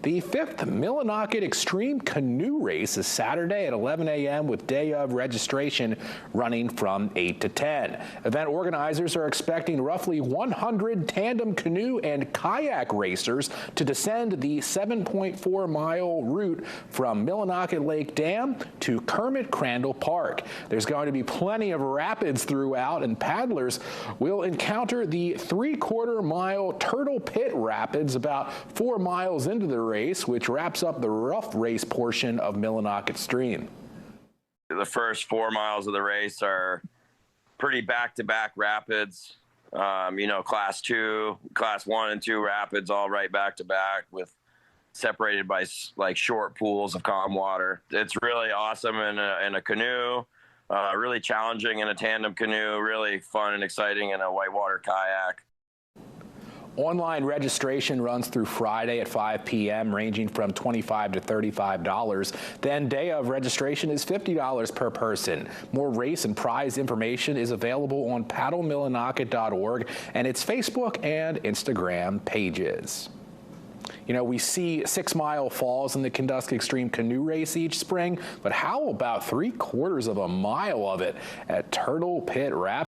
The 5th Millinocket X-Stream Canoe Race is Saturday at 11 a.m. with day of registration running from 8 to 10. Event organizers are expecting roughly 100 tandem canoe and kayak racers to descend the 7.4-mile route from Millinocket Lake Dam to Kermit Crandall Park. There's going to be plenty of rapids throughout, and paddlers will encounter the 3/4-mile Turtle Pit Rapids about 4 miles into the race, which wraps up the rough race portion of Millinocket Stream. The first 4 miles of the race are pretty back-to-back rapids. Class 2, class 1 and 2 rapids all right back-to-back with separated by like short pools of calm water. It's really awesome in a canoe, really challenging in a tandem canoe, really fun and exciting in a whitewater kayak. Online registration runs through Friday at 5 p.m., ranging from $25 to $35. Then day of registration is $50 per person. More race and prize information is available on paddlemillinocket.org and its Facebook and Instagram pages. You know, we see 6-mile falls in the Kentucky Extreme Canoe Race each spring, but how about 3/4 of a mile of it at Turtle Pit Rapids?